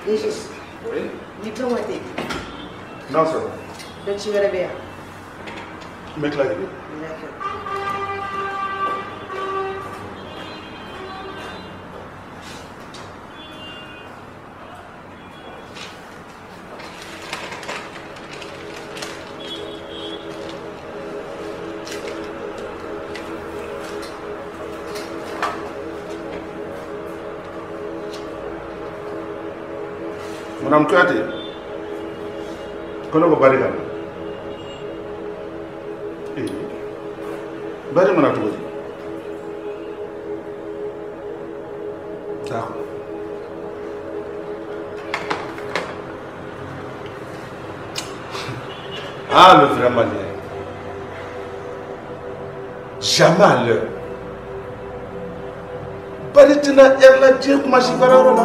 Jesus. Oui. You don't want it. Non, c'est bon. Don't you want to be? Make like it. Madame Kouyaté, kono ko bari kam bari mana tugo d'accord ah le vrai malien jamais à l'heure bari tina erla je kuma shi bararo la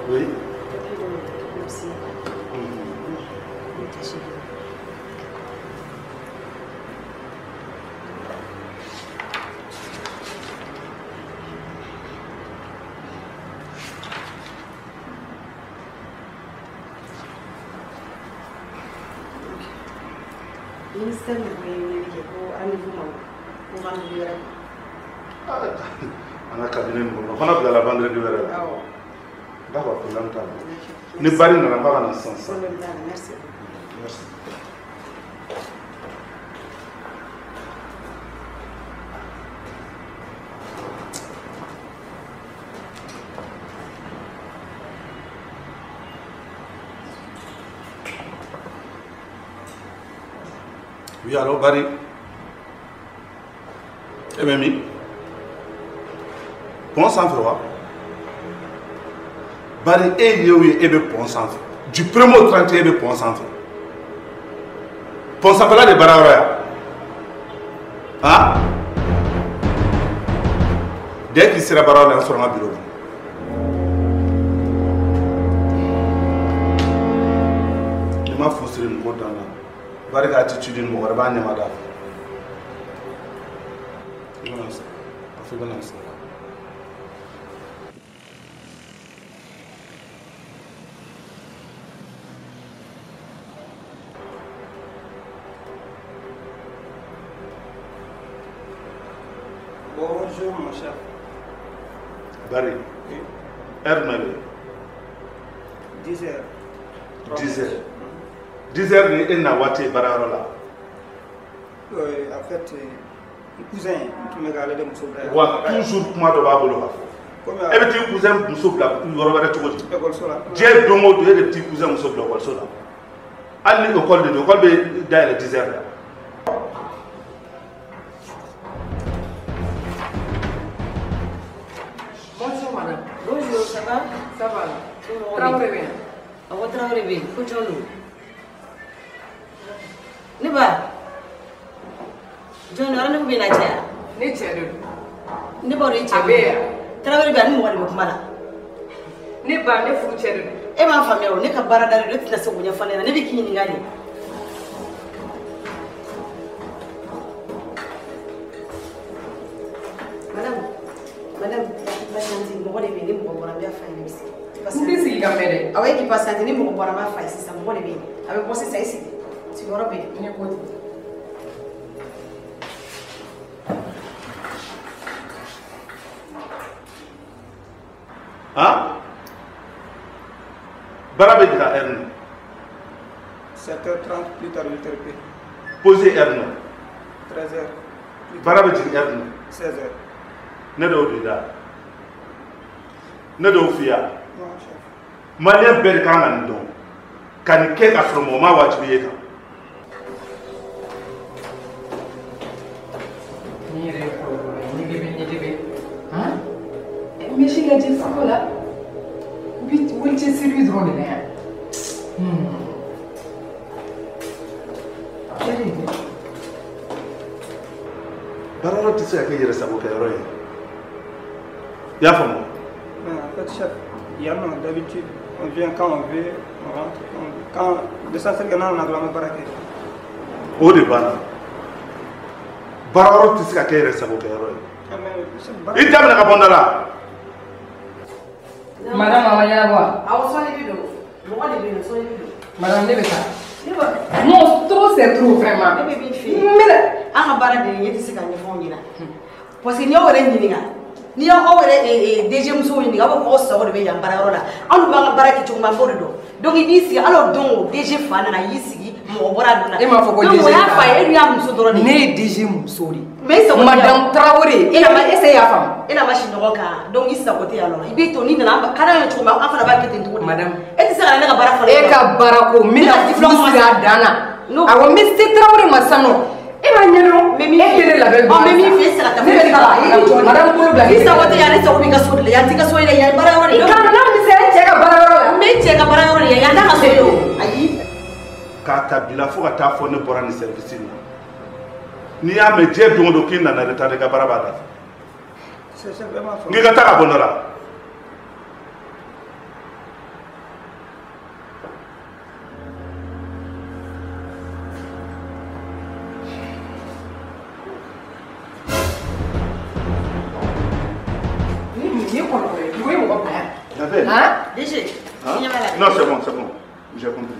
Oui. Merci. Ministère de on a cabinet on a la vendredi d'accord pour longtemps ne bari na pas dans ce sens merci. Merci. Oui, alors, Barry. Eh bien, bon sang froid. Barry est lié et bon sang. Du premier au 31 de bon sang. Bon sang là de Barara. Hein? Dès qu'il sera Barara, on sera au bureau. Je m'en fous sur une côte dans la. Barry a attitude de mon rabbi Namada. Bonjour mon chef. Barry. Oui. Heure 10 heures. 10 heures. 10 heures et Nawati Bararola. Oui, en fait, le cousin qui m'a gardé de Moussoubla. Ouais, toujours pour moi de Babolo. Et les petits cousins Moussoubla, nous reverrons tout le monde. J'ai deux petits cousins Moussoubla. Allez l'école de l'école dans les 10 heures. Bonjour madame. Bonjour, ça va? Ça va. Traoré bien. On va Traoré bien. Continue. Ne ba. John, on ne peut pas dire. Ne tire. Ne pas dire. Abe. Traoré bien, nous allons voir là. Ne ba, ne fou tire. Et ma famille, on ne peut pas dire de la seconde fois. Ne veut qui n'y gagne. Madame. Madame, patiente, mɔgɔ de bɛ yen ni mɔgɔ bɔra n bɛ fa ɲini sigi. N tɛ sigi ka mɛn dɛ. Awɔ e k'i patiente ni mɔgɔ bɔra n b'a fa ye sisan mɔgɔ de bɛ yen a bɛ bɔ sisan e sigi sigiyɔrɔ bɛ yen. N ye ko ten. Hein? Bara bɛ jira heure na. 7h30 plus tard 8h. Posez heure na. 13h. Bara bɛ jigin heure na. 16h. Ne dɔw de da. Ne dɔw f'i ya. Maliyɛn bɛɛ de kan ka nin dɔn. Ka nin kɛ ka sɔrɔ mɔgɔ ma wajibi ye kan. Ni yɛrɛ ye kɔlɔlɔ ye, ɲɛgɛ bɛ. Han? Misi lajɛ fɔlɔ la. Wuli cɛ siri dɔrɔn de la yan. Bararo tɛ se ka kɛ yɛrɛsago kɛyɔrɔ ye. I y'a faamu? En fait, chef, il y a d'habitude, on vient quand on veut, on rentre quand l'essentiel que nous avons la baraque. O de banna. Bararo tɛ se ka kɛ yɛrɛsago kɛyɔrɔ ye. I daminɛ ka bɔ n da la. Madame Mama Yanaboa. Aw sɔnni bi don. Mɔgɔ de bɛ yen sɔnni bi don. Madame ne bɛ taa. Non, trop c'est trop vraiment. Ne bɛ min f'i ye. An ka baara de ye tɛ se ka ɲɛfɔ ɲina. Parce que n'i y'aw yɛrɛ ɲininka, n'i y'aw yɛrɛ DG musow ɲininka, aw b'a fɔ ko sago de bɛ yan baarayɔrɔ la. Anw b'an ka baara kɛ cogo min an b'o de dɔn. Donc i b'i sigi alors donc DG fa nana y'i sigi mɔgɔ bɔra dun na. E m'a fɔ ko DG. Donc o y'a fa ye e dun y'a muso dɔrɔn de ye. Ne ye DG muso de. Mais sago Madame Traoré. E y'a faamu. E n'a ma si ɲɔgɔn kan donc i sago tɛ yan nɔ. I b'i to n'i nana ka d'an ye cogo min an fana b'a kɛ ten cogo de. Madame. E tɛ se ka na ne ka baara fɔ. E ka baara ko n bɛna diplôme siri a dan na. Awɔ n bɛ se Traoré ma sisan nɔ. E b'a ɲɛdɔn. Mais min tɛ ne labɛn. Ɔ mais min fɛ e tɛ se ka taa. Ne bɛ taa. Madame bolo bila. I sago tɛ yan ne sago b'i ka so de la yan t'i ka so ye dɛ yan ye baarayɔrɔ de ye. I kana n'a bɛ se e cɛ ka baarayɔrɔ la. N bɛ cɛ ka baarayɔrɔ de ye yan t'a ka so ye o. Ayi. K'a ta bila fo ka taa fɔ ne bɔra nin service in na. N'i y'a mɛn diɲɛ don o don k'i nana retard i ka baara b'a dafa. N'i ka taa ka bɔ n da la. Non, c'est bon, j'ai compris.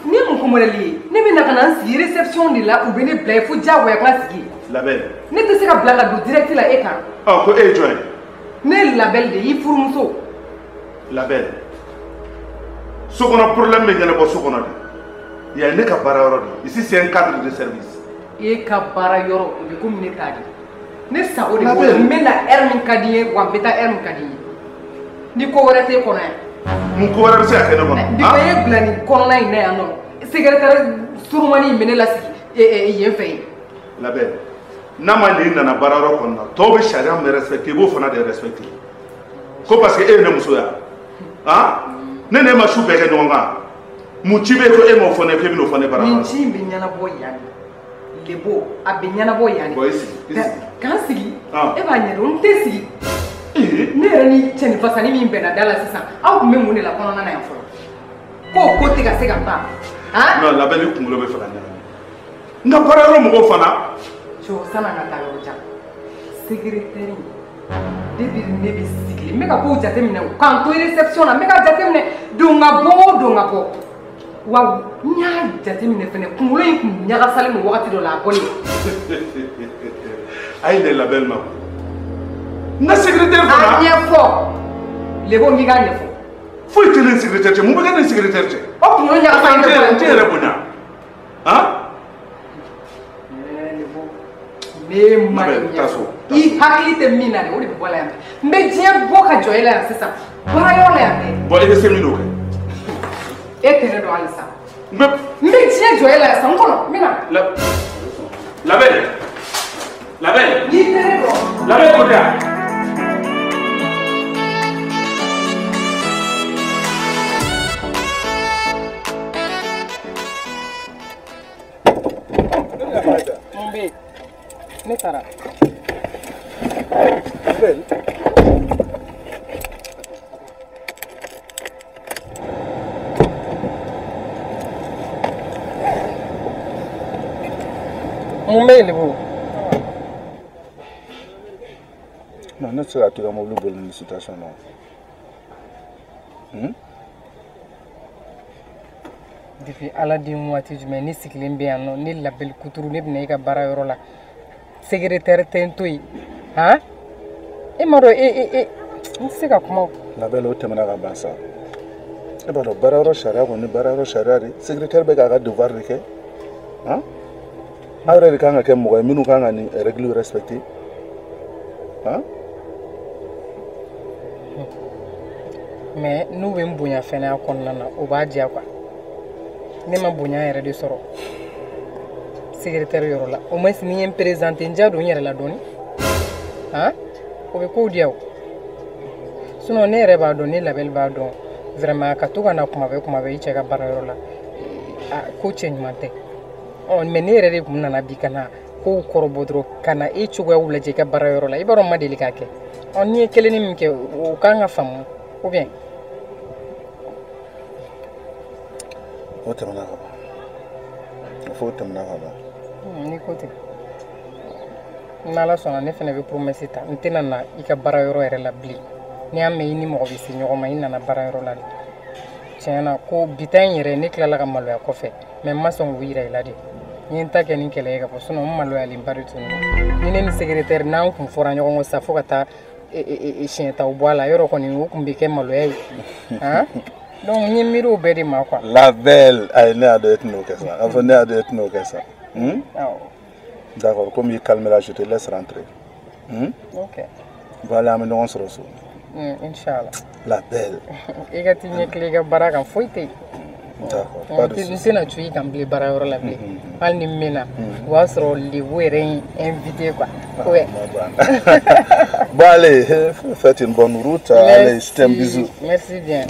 Ne mun kumalen ye ne bɛ na ka na n sigi réception de la u bɛ ne bila ye fo diyagoya ka sigi. Labɛn. Ne tɛ se ka bila ka don direct la e kan. Ɔ ko e ye jɔn ye. Ne ye labɛn de y'i furumuso. Labɛn. So kɔnɔ problème bɛ ɲɛnabɔ so kɔnɔ de. Yan ye ne ka baarayɔrɔ de. Ici c'est un cadre de service. E ka baarayɔrɔ o bɛ komi ne t'a di. Ne sago de b'o la n bɛ na heure min ka di n ye wa n bɛ taa heure min ka di n ye. Ni ko wɛrɛ t'e kɔnɔ yan. Mun ko wɛrɛ bɛ se ka kɛ ne kɔnɔ. Bi ka e bila nin kɔnɔna in na yan nɔ. Secrétaire surumani in bɛ ne lasigi yen fɛ yen. Labɛn. N'a ma nin nana baarayɔrɔ kɔnɔ na tɔw bɛ sariya min respecté i b'o fana de respecté. Ko parce que e ye ne muso ye ne ne ma su bɛɛ kɛ ɲɔgɔn kan. Mun ci bɛ yen ko e m'o fɔ ne k'e bɛ n'o fɔ ne baara la. Nin ci in bɛ ɲɛnabɔ yan de. Lebo a bɛ ɲɛnabɔ yan de. Bon i sigi. K'an sigi. E b'a ɲɛdɔn n tɛ sigi. Ne yɛrɛ ni cɛnin fasani min bɛnna da la sisan aw tun bɛ mun de la kɔnɔna na yan fɔlɔ. K'o ko tɛ ka se ka ban. Non labɛn ni kunkolo bɛ fɛ ka ɲagami. N ka baarayɔrɔ mɔgɔw fana. Cɛw san'an ka taa yɔrɔ jan. Secrétaire depuis ne bɛ sigi n bɛ ka kow jateminɛ o k'an to réception na n bɛ ka jateminɛ don ka bɔ o don ka bɔ wa n y'a jateminɛ fɛnɛ kunkolo in tun ɲagasalen don wagati dɔ la a bɔlen. A ye ne labɛn ma. N ka secrétaire fana. A ɲɛfɔ Lebo n k'i k'a ɲɛfɔ. Foyi tɛ ne secrétaire cɛ mun bɛ kɛ ne secrétaire cɛ. O kunkolo ɲagasalen tɛ n tɛ yɛrɛ bonya. Ne ma ɲɛfɔ. I hakili tɛ min na de o de bɛ bɔ la yan fɛ. N bɛ diɲɛ bɔ ka jɔ e la yan sisan baarayɔrɔ la yan fɛ. Bon e bɛ se min n'o kɛ. E tɛ ne dɔn halisa. N bɛ diɲɛ jɔ e la yan sisan n kɔnɔ n bɛ na. Labɛn. Labɛn. N'i tɛ ne dɔn. Labɛn ko tɛ yan. Ne taara. Belle. Mun bɛ yen Lebo? Non, ne tɛ se ka to ka mobili boli nin situation na. Depuis Ala den waati jumɛn ne sigilen bɛ yan nɔ ne labɛli kuturu ne bɛna e ka baarayɔrɔ la. Secrétaire tɛ n to yen e m'a dɔn n tɛ se ka kuma o. Labɛn o tɛmɛna ka ban sa e b'a dɔn baarayɔrɔ sariya kɔni baarayɔrɔ sariya de secrétaire bɛ k'a ka devoir de kɛ aw yɛrɛ de kan ka kɛ mɔgɔ ye minnu kan ka nin règle respecter mais n'u bɛ n bonya fɛnɛ a kɔnɔna na o b'a diya quoi ne ma bonya yɛrɛ de sɔrɔ. Secrétaire yɔrɔ la au moins ni n ye n présenter n diya don n yɛrɛ la dɔɔni o bɛ kow diya o sinon ne yɛrɛ b'a dɔn ne labɛli b'a dɔn vraiment ka to ka na kuma bɛɛ i cɛ ka baarayɔrɔ la ko cɛ ɲuman tɛ mais ne yɛrɛ de tun nana bi ka na ko kɔrɔbɔ dɔrɔn ka na e cogoyaw lajɛ i ka baarayɔrɔ la i b'a dɔn ma deli k'a kɛ n'i ye kelen ni min kɛ o kan ka faamu ou bien o tɛmɛna ka ban fo tɛmɛna ka ban ni ko ten n'ala sɔnna ne fana bɛ promesse ta n tɛna na i ka baarayɔrɔ yɛrɛ la bilen n'i y'a mɛn i ni mɔgɔ bɛ se ɲɔgɔn ma i nana baarayɔrɔ la de tiɲɛ na ko bita in yɛrɛ ne tilala ka maloya kɔfɛ mais n ma sɔn k'o yira i la de n ye n ta kɛ ni kɛlɛ ye ka fɔ sinon n maloyalenba de tun don ni ne ni secrétaire n'an kun fɔra ɲɔgɔn kɔ sa fo ka taa siɲɛ taw bɔ a la yɔrɔ kɔni o tun bɛ kɛ maloya ye donc n ye miiri o bɛɛ de ma quoi. La belle ayi ne y'a dɔn e tɛna o kɛ sa a fɔ ne y'a dɔn e tɛna o kɛ sa d'accord comme i calmera je te laisse rentrer ok voilà an bɛ ɲɔgɔn sɔrɔ so inchallah la belle i ka t'i ɲɛ tile i ka baara kan foyi tɛ yen d'accord n tɛna to i kan bilen baarayɔrɔ la bilen hali ni n mɛnna o b'a sɔrɔ lebu yɛrɛ ye invité quoi bon allez faites une bonne route allez je t'aime bisous merci bien